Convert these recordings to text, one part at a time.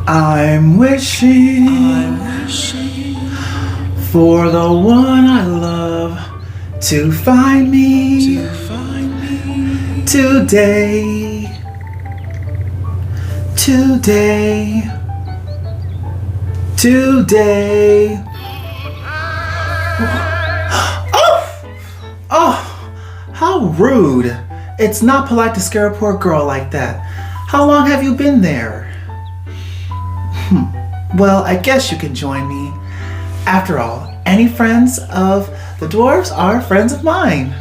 I'm wishing for the one I love to find me today. Oh, how rude. It's not polite to scare a poor girl like that. How long have you been there? Well, I guess you can join me. After all, any friends of the dwarves are friends of mine.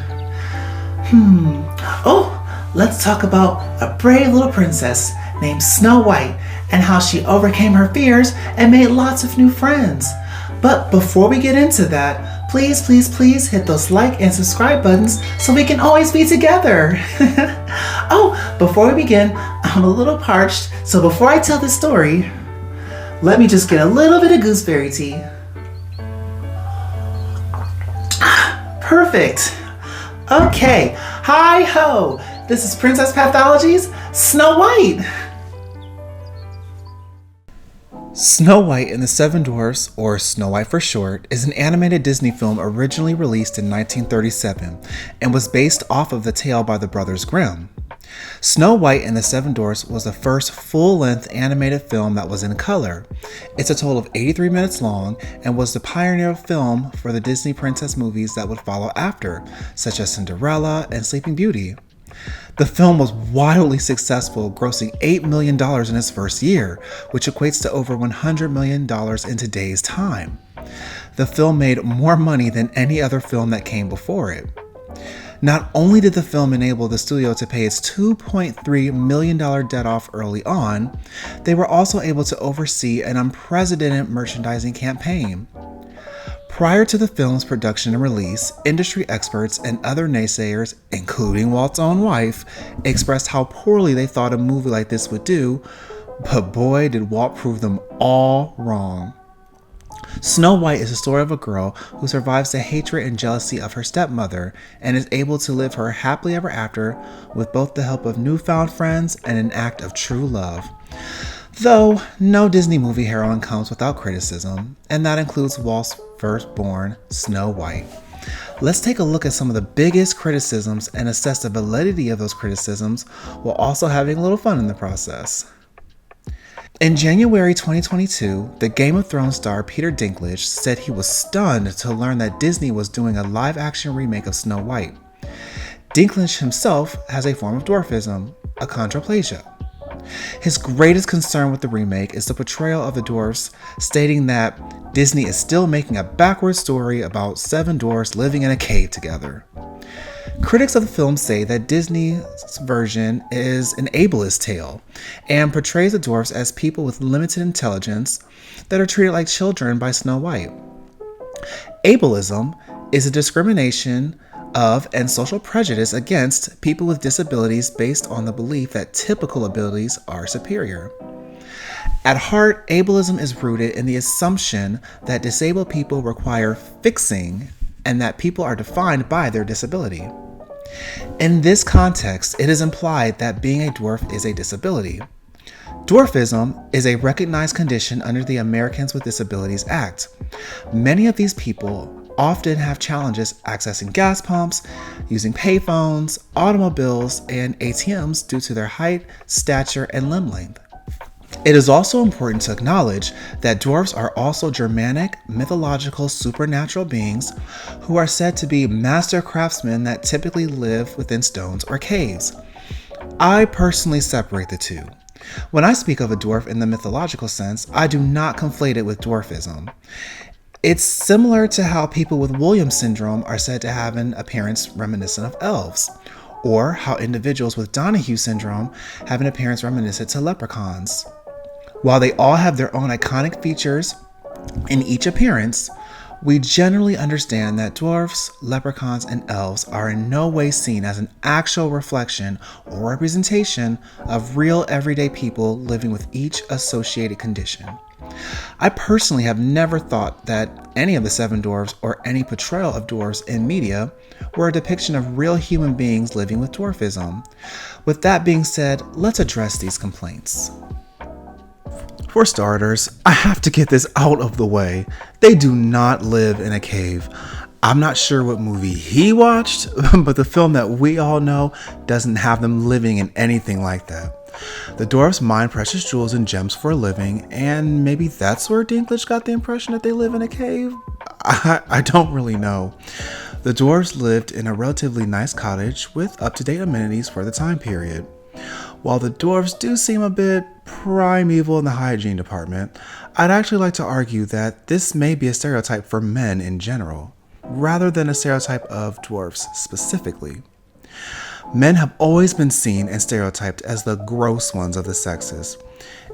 Oh, let's talk about a brave little princess named Snow White and how she overcame her fears and made lots of new friends. But before we get into that, please hit those like and subscribe buttons so we can always be together. Oh, before we begin, I'm a little parched, so before I tell this story, let me just get a little bit of gooseberry tea. Perfect. Okay, hi ho. This is Princess Pathologies, Snow White. Snow White and the Seven Dwarfs, or Snow White for short, is an animated Disney film originally released in 1937 and was based off of the tale by the Brothers Grimm. Snow White and the Seven Dwarfs was the first full-length animated film that was in color. It's a total of 83 minutes long and was the pioneer of film for the Disney princess movies that would follow after, such as Cinderella and Sleeping Beauty. The film was wildly successful, grossing $8 million in its first year, which equates to over $100 million in today's time. The film made more money than any other film that came before it. Not only did the film enable the studio to pay its $2.3 million debt off early on, they were also able to oversee an unprecedented merchandising campaign. Prior to the film's production and release, industry experts and other naysayers, including Walt's own wife, expressed how poorly they thought a movie like this would do, but boy did Walt prove them all wrong. Snow White is the story of a girl who survives the hatred and jealousy of her stepmother and is able to live her happily ever after with both the help of newfound friends and an act of true love. Though no Disney movie heroine comes without criticism, and that includes Walt's firstborn, Snow White. Let's take a look at some of the biggest criticisms and assess the validity of those criticisms while also having a little fun in the process. In January 2022, the Game of Thrones star Peter Dinklage said he was stunned to learn that Disney was doing a live-action remake of Snow White. Dinklage himself has a form of dwarfism, achondroplasia. His greatest concern with the remake is the portrayal of the dwarfs, stating that Disney is still making a backward story about seven dwarfs living in a cave together. Critics of the film say that Disney's version is an ableist tale and portrays the dwarfs as people with limited intelligence that are treated like children by Snow White. Ableism is a discrimination of and social prejudice against people with disabilities based on the belief that typical abilities are superior. At heart, ableism is rooted in the assumption that disabled people require fixing and that people are defined by their disability. In this context, it is implied that being a dwarf is a disability. Dwarfism is a recognized condition under the Americans with Disabilities Act. Many of these people often have challenges accessing gas pumps, using payphones, automobiles, and ATMs due to their height, stature, and limb length. It is also important to acknowledge that dwarfs are also Germanic, mythological, supernatural beings who are said to be master craftsmen that typically live within stones or caves. I personally separate the two. When I speak of a dwarf in the mythological sense, I do not conflate it with dwarfism. It's similar to how people with Williams syndrome are said to have an appearance reminiscent of elves, or how individuals with Donahue syndrome have an appearance reminiscent to leprechauns. While they all have their own iconic features in each appearance, we generally understand that dwarfs, leprechauns, and elves are in no way seen as an actual reflection or representation of real everyday people living with each associated condition. I personally have never thought that any of the Seven Dwarfs or any portrayal of dwarfs in media were a depiction of real human beings living with dwarfism. With that being said, let's address these complaints. For starters, I have to get this out of the way. They do not live in a cave. I'm not sure what movie he watched, but the film that we all know doesn't have them living in anything like that. The dwarves mine precious jewels and gems for a living, and maybe that's where Dinklage got the impression that they live in a cave? I don't really know. The dwarves lived in a relatively nice cottage with up-to-date amenities for the time period. While the dwarves do seem a bit primeval in the hygiene department, I'd actually like to argue that this may be a stereotype for men in general, rather than a stereotype of dwarves specifically. Men have always been seen and stereotyped as the gross ones of the sexes.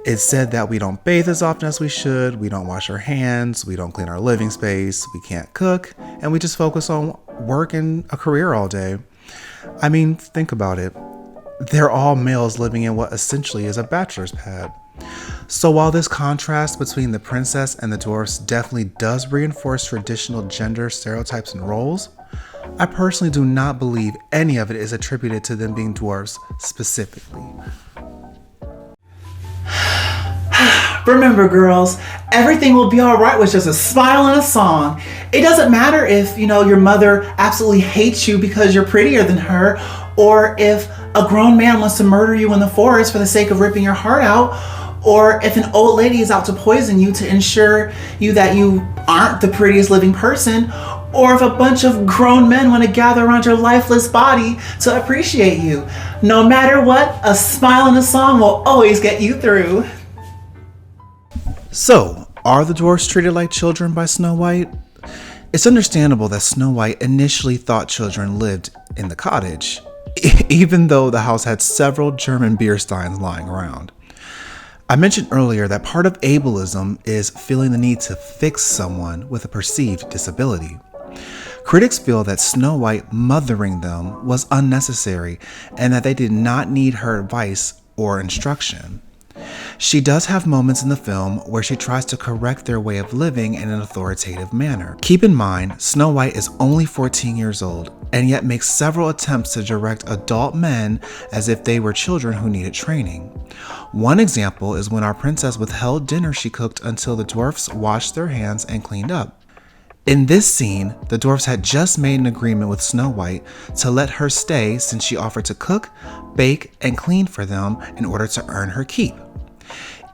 It's said that we don't bathe as often as we should, we don't wash our hands, we don't clean our living space, we can't cook, and we just focus on work and a career all day. I mean, think about it. They're all males living in what essentially is a bachelor's pad. So while this contrast between the princess and the dwarfs definitely does reinforce traditional gender stereotypes and roles, I personally do not believe any of it is attributed to them being dwarves specifically. Remember, girls, everything will be all right with just a smile and a song. It doesn't matter if, your mother absolutely hates you because you're prettier than her, or if a grown man wants to murder you in the forest for the sake of ripping your heart out, or if an old lady is out to poison you to ensure you that you aren't the prettiest living person, or if a bunch of grown men want to gather around your lifeless body to appreciate you. No matter what, a smile and a song will always get you through. So, are the dwarfs treated like children by Snow White? It's understandable that Snow White initially thought children lived in the cottage, even though the house had several German beer steins lying around. I mentioned earlier that part of ableism is feeling the need to fix someone with a perceived disability. Critics feel that Snow White mothering them was unnecessary and that they did not need her advice or instruction. She does have moments in the film where she tries to correct their way of living in an authoritative manner. Keep in mind, Snow White is only 14 years old and yet makes several attempts to direct adult men as if they were children who needed training. One example is when our princess withheld dinner she cooked until the dwarfs washed their hands and cleaned up. In this scene, the dwarfs had just made an agreement with Snow White to let her stay since she offered to cook, bake, and clean for them in order to earn her keep.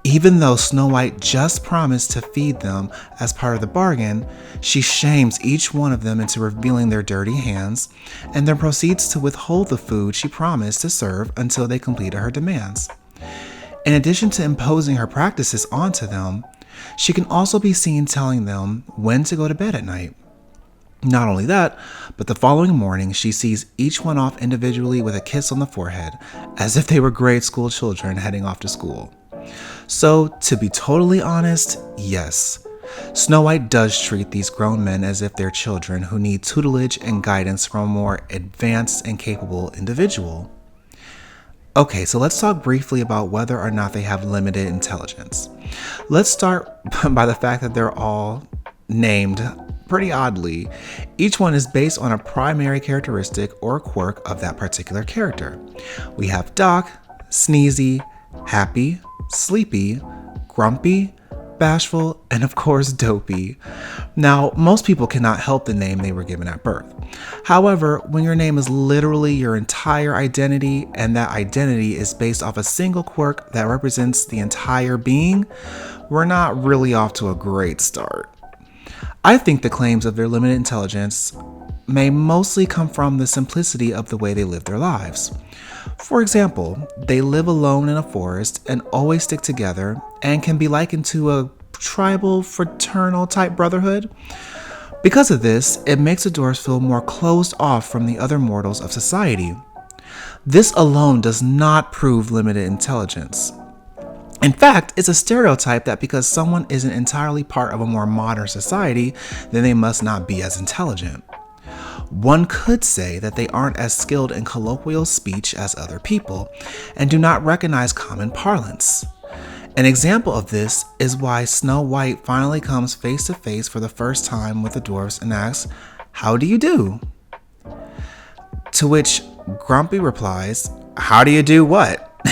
Even though Snow White just promised to feed them as part of the bargain, she shames each one of them into revealing their dirty hands and then proceeds to withhold the food she promised to serve until they completed her demands. In addition to imposing her practices onto them, she can also be seen telling them when to go to bed at night. Not only that, but the following morning she sees each one off individually with a kiss on the forehead, as if they were grade school children heading off to school. So, to be totally honest, yes, Snow White does treat these grown men as if they're children who need tutelage and guidance from a more advanced and capable individual. Okay, so let's talk briefly about whether or not they have limited intelligence. Let's start by the fact that they're all named pretty oddly. Each one is based on a primary characteristic or quirk of that particular character. We have Doc, Sneezy, Happy, Sleepy, Grumpy, Bashful, and of course Dopey. Now, most people cannot help the name they were given at birth. However, when your name is literally your entire identity and that identity is based off a single quirk that represents the entire being, we're not really off to a great start. I think the claims of their limited intelligence may mostly come from the simplicity of the way they live their lives. For example, they live alone in a forest and always stick together and can be likened to a tribal, fraternal type brotherhood. Because of this, it makes the dwarves feel more closed off from the other mortals of society. This alone does not prove limited intelligence. In fact, it's a stereotype that because someone isn't entirely part of a more modern society, then they must not be as intelligent. One could say that they aren't as skilled in colloquial speech as other people and do not recognize common parlance. An example of this is why Snow White finally comes face to face for the first time with the dwarfs and asks, "How do you do?" To which Grumpy replies, "How do you do what?"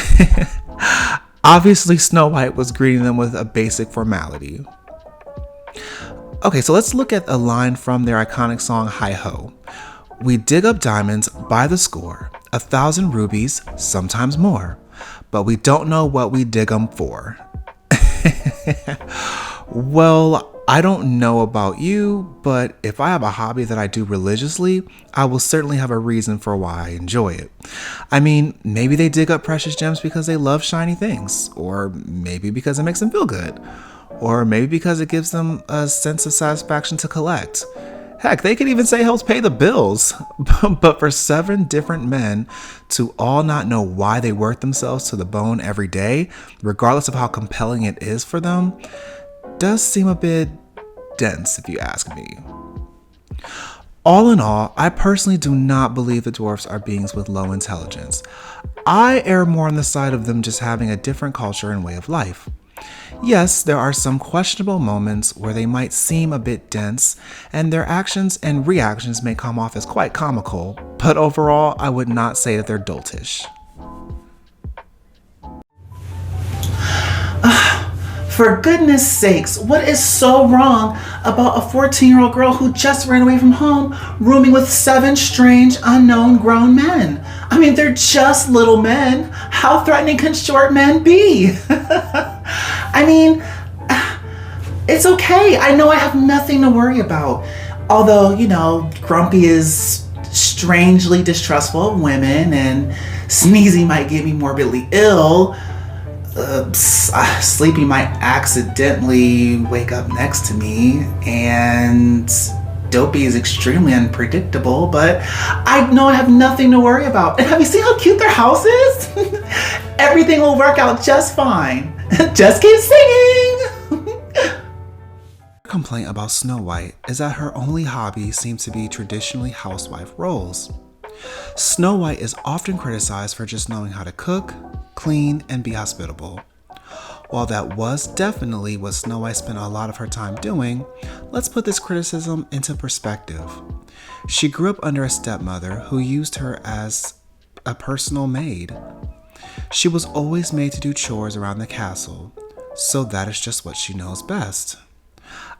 Obviously, Snow White was greeting them with a basic formality. Okay, so let's look at a line from their iconic song, Hi Ho. We dig up diamonds by the score, 1,000 rubies, sometimes more, but we don't know what we dig them for. Well, I don't know about you, but if I have a hobby that I do religiously, I will certainly have a reason for why I enjoy it. I mean, maybe they dig up precious gems because they love shiny things, or maybe because it makes them feel good, or maybe because it gives them a sense of satisfaction to collect. Heck, they could even say helps pay the bills. But for 7 different men to all not know why they work themselves to the bone every day, regardless of how compelling it is for them, does seem a bit dense, if you ask me. All in all, I personally do not believe the dwarfs are beings with low intelligence. I err more on the side of them just having a different culture and way of life. Yes, there are some questionable moments where they might seem a bit dense, and their actions and reactions may come off as quite comical, but overall, I would not say that they're doltish. For goodness sakes, what is so wrong about a 14-year-old girl who just ran away from home, rooming with 7 strange, unknown grown men? I mean, they're just little men. How threatening can short men be? I mean, it's okay. I know I have nothing to worry about. Although, Grumpy is strangely distrustful of women, and Sneezy might get me morbidly ill. Sleepy might accidentally wake up next to me, and Dopey is extremely unpredictable, but I know I have nothing to worry about. And have you seen how cute their house is? Everything will work out just fine. Just keep singing! Complaint about Snow White is that her only hobby seems to be traditionally housewife roles. Snow White is often criticized for just knowing how to cook, clean, and be hospitable. While that was definitely what Snow White spent a lot of her time doing, let's put this criticism into perspective. She grew up under a stepmother who used her as a personal maid. She was always made to do chores around the castle, so that is just what she knows best.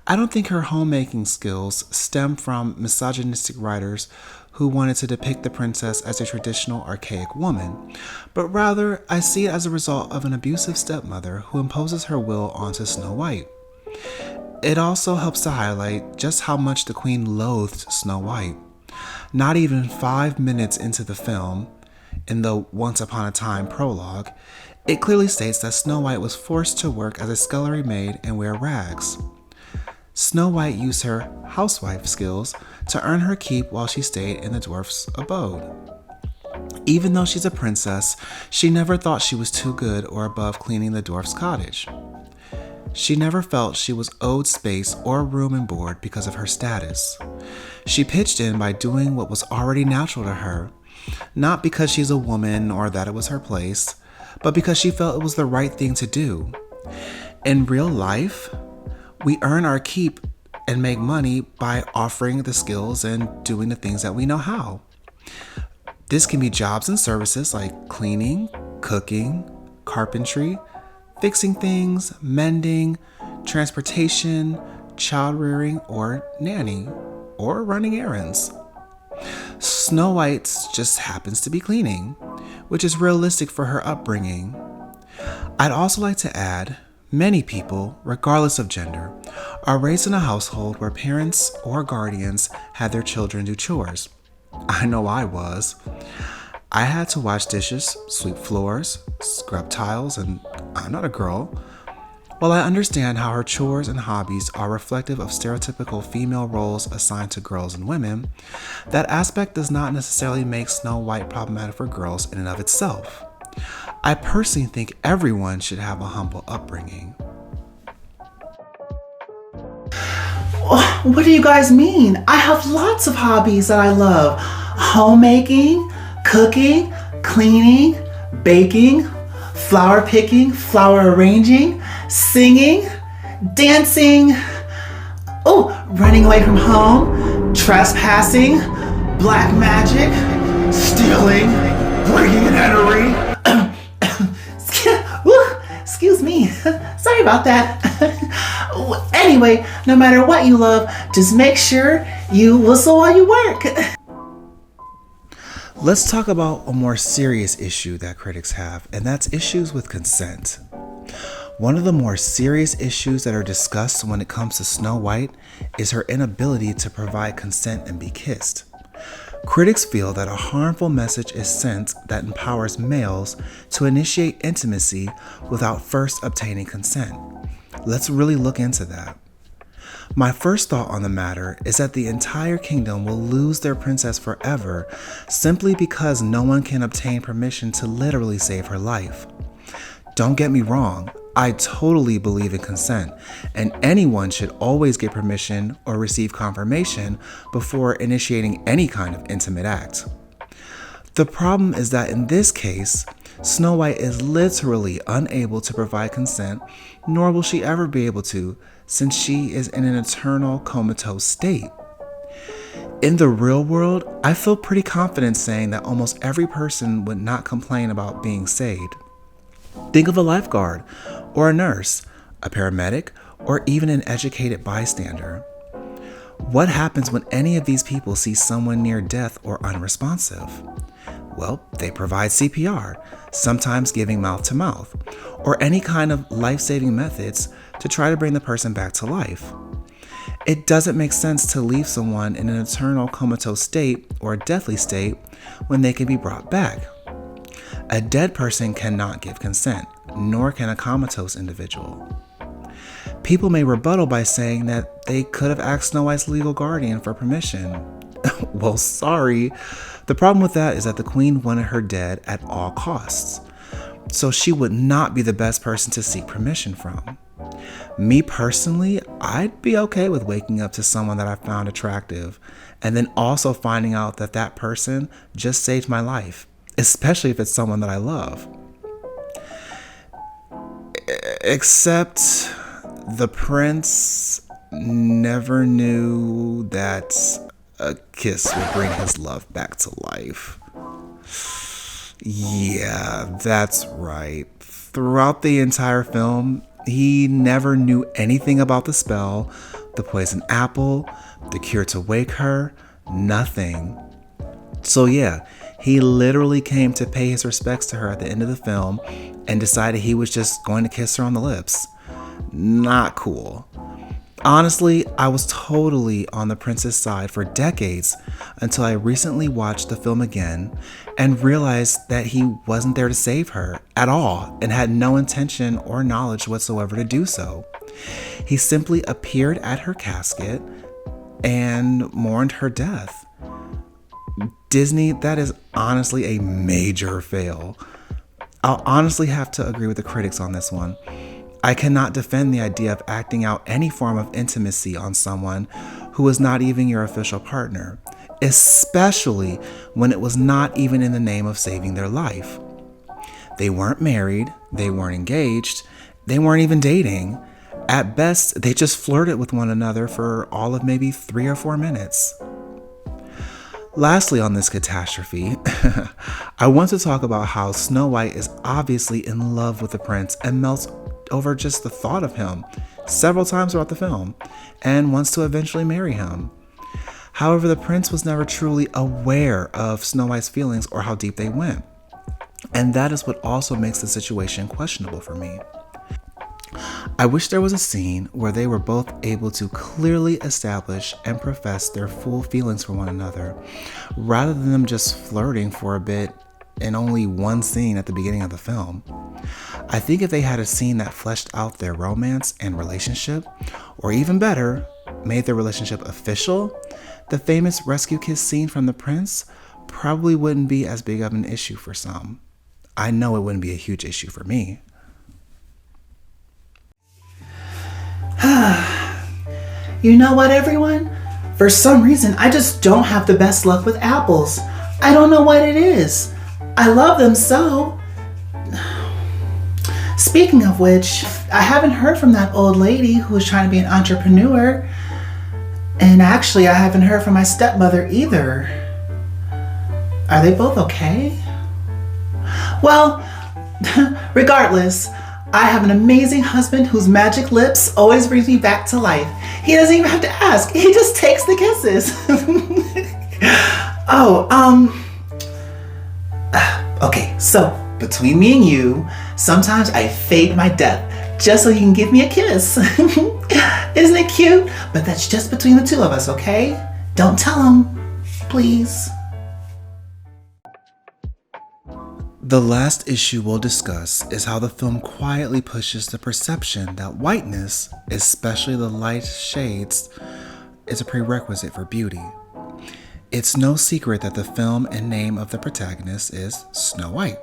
I don't think her homemaking skills stem from misogynistic writers who wanted to depict the princess as a traditional archaic woman, but rather I see it as a result of an abusive stepmother who imposes her will onto Snow White. It also helps to highlight just how much the queen loathed Snow White. Not even 5 minutes into the film, in the Once Upon a Time prologue, it clearly states that Snow White was forced to work as a scullery maid and wear rags. Snow White used her housewife skills to earn her keep while she stayed in the dwarf's abode. Even though she's a princess, she never thought she was too good or above cleaning the dwarf's cottage. She never felt she was owed space or room and board because of her status. She pitched in by doing what was already natural to her, not because she's a woman or that it was her place, but because she felt it was the right thing to do. In real life, we earn our keep and make money by offering the skills and doing the things that we know how. This can be jobs and services like cleaning, cooking, carpentry, fixing things, mending, transportation, child rearing, or nanny, or running errands. Snow White just happens to be cleaning, which is realistic for her upbringing. I'd also like to add, many people, regardless of gender, are raised in a household where parents or guardians had their children do chores. I know I was. I had to wash dishes, sweep floors, scrub tiles, and I'm not a girl. While I understand how her chores and hobbies are reflective of stereotypical female roles assigned to girls and women, that aspect does not necessarily make Snow White problematic for girls in and of itself. I personally think everyone should have a humble upbringing. What do you guys mean? I have lots of hobbies that I love. Homemaking, cooking, cleaning, baking, flower picking, flower arranging, singing, dancing, running away from home, trespassing, black magic, stealing, breaking and entering, excuse me. Sorry about that. Anyway, no matter what you love, just make sure you whistle while you work. Let's talk about a more serious issue that critics have, and that's issues with consent. One of the more serious issues that are discussed when it comes to Snow White is her inability to provide consent and be kissed. Critics feel that a harmful message is sent that empowers males to initiate intimacy without first obtaining consent. Let's really look into that. My first thought on the matter is that the entire kingdom will lose their princess forever simply because no one can obtain permission to literally save her life. Don't get me wrong, I totally believe in consent, and anyone should always get permission or receive confirmation before initiating any kind of intimate act. The problem is that in this case, Snow White is literally unable to provide consent, nor will she ever be able to, since she is in an eternal comatose state. In the real world, I feel pretty confident saying that almost every person would not complain about being saved. Think of a lifeguard, or a nurse, a paramedic, or even an educated bystander. What happens when any of these people see someone near death or unresponsive? Well, they provide CPR, sometimes giving mouth to mouth, or any kind of life-saving methods to try to bring the person back to life. It doesn't make sense to leave someone in an eternal comatose state or a deathly state when they can be brought back. A dead person cannot give consent, nor can a comatose individual. People may rebuttal by saying that they could have asked Snow White's legal guardian for permission. Well, sorry. The problem with that is that the queen wanted her dead at all costs, so she would not be the best person to seek permission from. Me personally, I'd be okay with waking up to someone that I found attractive and then also finding out that that person just saved my life, especially if it's someone that I love. Except the prince never knew that a kiss would bring his love back to life. Yeah, that's right. Throughout the entire film, he never knew anything about the spell, the poison apple, the cure to wake her, nothing. So yeah, he literally came to pay his respects to her at the end of the film and decided he was just going to kiss her on the lips. Not cool. Honestly, I was totally on the prince's side for decades until I recently watched the film again and realized that he wasn't there to save her at all and had no intention or knowledge whatsoever to do so. He simply appeared at her casket and mourned her death. Disney, that is honestly a major fail. I'll honestly have to agree with the critics on this one. I cannot defend the idea of acting out any form of intimacy on someone who is not even your official partner, especially when it was not even in the name of saving their life. They weren't married, they weren't engaged, they weren't even dating. At best, they just flirted with one another for all of maybe 3 or 4 minutes. Lastly on this catastrophe, I want to talk about how Snow White is obviously in love with the prince and melts over just the thought of him several times throughout the film and wants to eventually marry him. However, the prince was never truly aware of Snow White's feelings or how deep they went. And that is what also makes the situation questionable for me. I wish there was a scene where they were both able to clearly establish and profess their full feelings for one another, rather than them just flirting for a bit in only one scene at the beginning of the film. I think if they had a scene that fleshed out their romance and relationship, or even better, made their relationship official, the famous rescue kiss scene from the prince probably wouldn't be as big of an issue for some. I know it wouldn't be a huge issue for me. You know what, everyone? For some reason, I just don't have the best luck with apples. I don't know what it is. I love them so. Speaking of which, I haven't heard from that old lady who was trying to be an entrepreneur. And actually, I haven't heard from my stepmother either. Are they both okay? Well, regardless, I have an amazing husband whose magic lips always brings me back to life. He doesn't even have to ask. He just takes the kisses. Okay, so between me and you, sometimes I fake my death just so you can give me a kiss. Isn't it cute? But that's just between the two of us, okay? Don't tell him, please. The last issue we'll discuss is how the film quietly pushes the perception that whiteness, especially the light shades, is a prerequisite for beauty. It's no secret that the film and name of the protagonist is Snow White.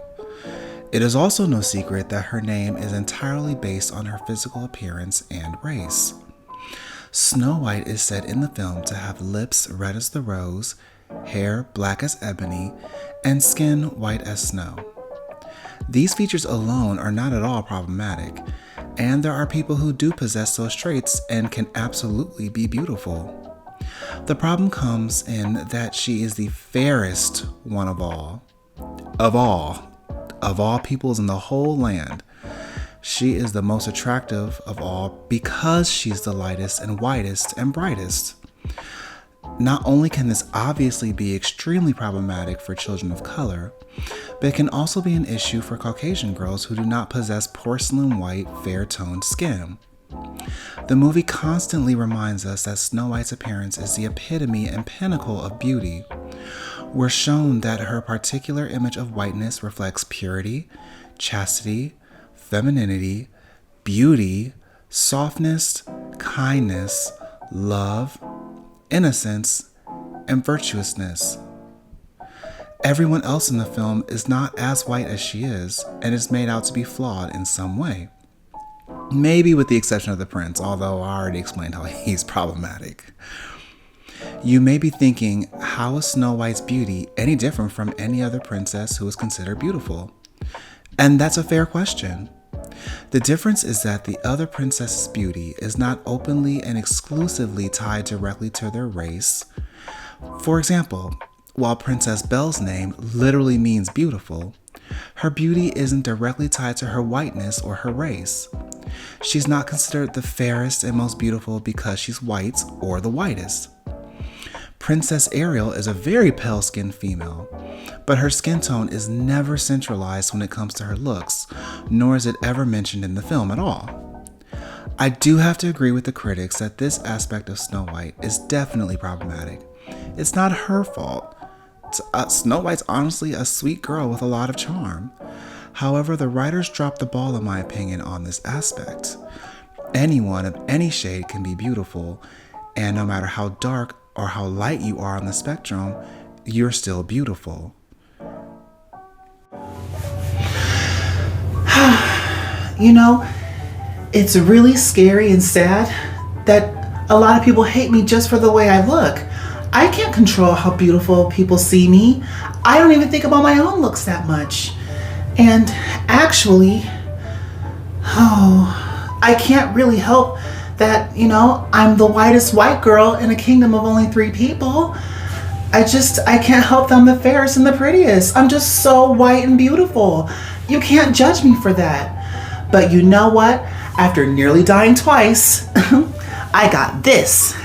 It is also no secret that her name is entirely based on her physical appearance and race. Snow White is said in the film to have lips red as the rose, hair black as ebony, and skin white as snow. These features alone are not at all problematic, and there are people who do possess those traits and can absolutely be beautiful. The problem comes in that she is the fairest one of all peoples in the whole land. She is the most attractive of all because she's the lightest and whitest and brightest. Not only can this obviously be extremely problematic for children of color, but it can also be an issue for Caucasian girls who do not possess porcelain white, fair-toned skin. The movie constantly reminds us that Snow White's appearance is the epitome and pinnacle of beauty. We're shown that her particular image of whiteness reflects purity, chastity, femininity, beauty, softness, kindness, love, innocence, and virtuousness. Everyone else in the film is not as white as she is and is made out to be flawed in some way. Maybe with the exception of the prince, although I already explained how he's problematic. You may be thinking, how is Snow White's beauty any different from any other princess who is considered beautiful? And that's a fair question. The difference is that the other princess's beauty is not openly and exclusively tied directly to their race. For example, while Princess Belle's name literally means beautiful, her beauty isn't directly tied to her whiteness or her race. She's not considered the fairest and most beautiful because she's white or the whitest. Princess Ariel is a very pale-skinned female, but her skin tone is never centralized when it comes to her looks, nor is it ever mentioned in the film at all. I do have to agree with the critics that this aspect of Snow White is definitely problematic. It's not her fault. Snow White's honestly a sweet girl with a lot of charm. However, the writers dropped the ball in my opinion on this aspect. Anyone of any shade can be beautiful, and no matter how dark or how light you are on the spectrum, you're still beautiful. You know, it's really scary and sad that a lot of people hate me just for the way I look. I can't control how beautiful people see me. I don't even think about my own looks that much. And actually, I can't really help that, I'm the whitest white girl in a kingdom of only 3 people. I can't help that I'm the fairest and the prettiest. I'm just so white and beautiful. You can't judge me for that. But you know what? After nearly dying twice, I got this.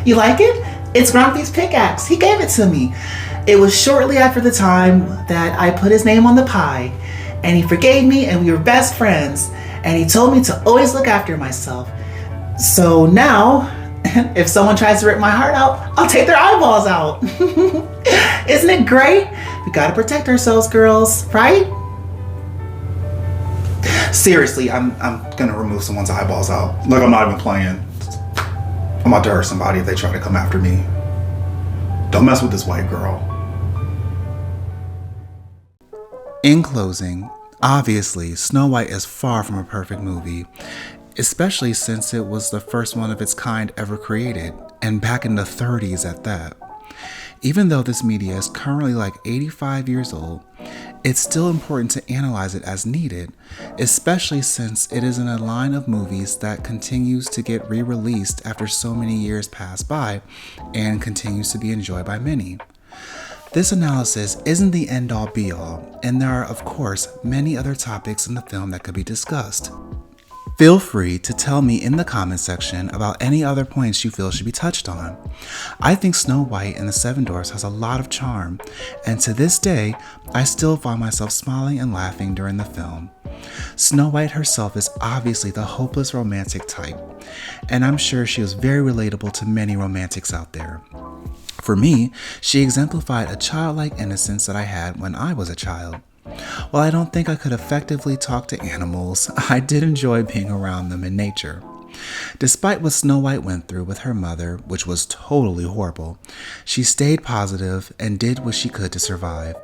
You like it? It's Grumpy's pickaxe. He gave it to me. It was shortly after the time that I put his name on the pie, and he forgave me and we were best friends, and he told me to always look after myself. So now, if someone tries to rip my heart out, I'll take their eyeballs out. Isn't it great? We gotta protect ourselves, girls, right? Seriously, I'm gonna remove someone's eyeballs out. Like, I'm not even playing. I'm about to hurt somebody if they try to come after me. Don't mess with this white girl. In closing, obviously, Snow White is far from a perfect movie, especially since it was the first one of its kind ever created, and back in the 30s at that. Even though this media is currently like 85 years old, it's still important to analyze it as needed, especially since it is in a line of movies that continues to get re-released after so many years pass by and continues to be enjoyed by many. This analysis isn't the end-all be-all, and there are, of course, many other topics in the film that could be discussed. Feel free to tell me in the comment section about any other points you feel should be touched on. I think Snow White and the Seven Dwarfs has a lot of charm, and to this day, I still find myself smiling and laughing during the film. Snow White herself is obviously the hopeless romantic type, and I'm sure she was very relatable to many romantics out there. For me, she exemplified a childlike innocence that I had when I was a child. While I don't think I could effectively talk to animals, I did enjoy being around them in nature. Despite what Snow White went through with her mother, which was totally horrible, she stayed positive and did what she could to survive,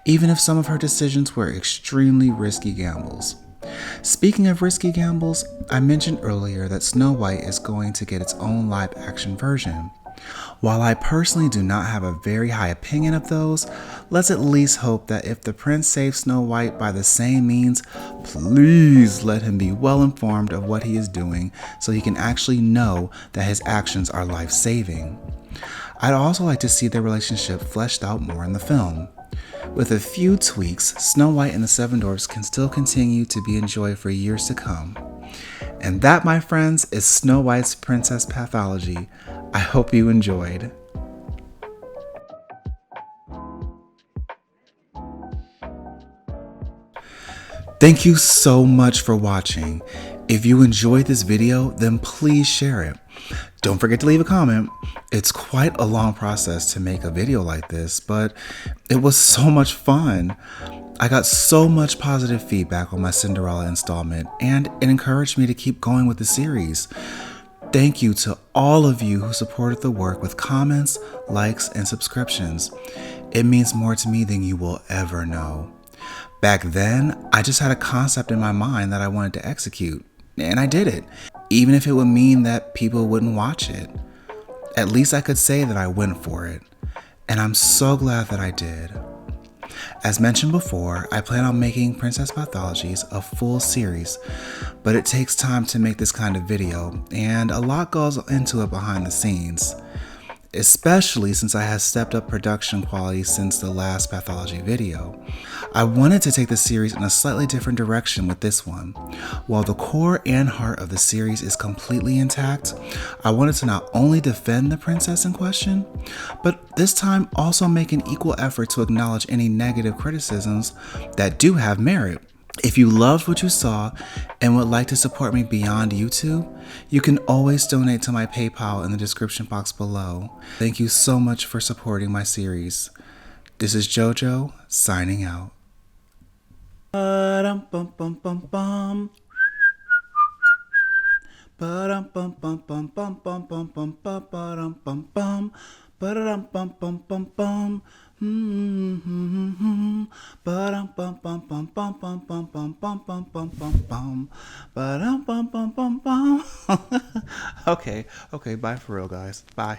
even if some of her decisions were extremely risky gambles. Speaking of risky gambles, I mentioned earlier that Snow White is going to get its own live-action version. While I personally do not have a very high opinion of those, let's at least hope that if the prince saves Snow White by the same means, please let him be well informed of what he is doing so he can actually know that his actions are life-saving. I'd also like to see their relationship fleshed out more in the film. With a few tweaks, Snow White and the Seven Dwarfs can still continue to be enjoyed for years to come. And that, my friends, is Snow White's Princess Pathology. I hope you enjoyed. Thank you so much for watching. If you enjoyed this video, then please share it. Don't forget to leave a comment. It's quite a long process to make a video like this, but it was so much fun. I got so much positive feedback on my Cinderella installment, and it encouraged me to keep going with the series. Thank you to all of you who supported the work with comments, likes, and subscriptions. It means more to me than you will ever know. Back then, I just had a concept in my mind that I wanted to execute, and I did it, even if it would mean that people wouldn't watch it. At least I could say that I went for it, and I'm so glad that I did. As mentioned before, I plan on making Princess Pathologies a full series, but it takes time to make this kind of video, and a lot goes into it behind the scenes, especially since I have stepped up production quality since the last Pathology video. I wanted to take the series in a slightly different direction with this one. While the core and heart of the series is completely intact, I wanted to not only defend the princess in question, but this time also make an equal effort to acknowledge any negative criticisms that do have merit. If you loved what you saw and would like to support me beyond YouTube, you can always donate to my PayPal in the description box below. Thank you so much for supporting my series. This is JoJo, signing out. Ba-dum-bum-bum-bum-bum. Ba-dum-bum-bum-bum-bum-bum-bum-bum-bum. Ba-dum-bum-bum-bum-bum. Ba-dum-bum-bum-bum-bum-bum-bum-bum-bum-bum. Ba-dum-bum-bum-bum-bum. Okay, bye for real, guys. Bye.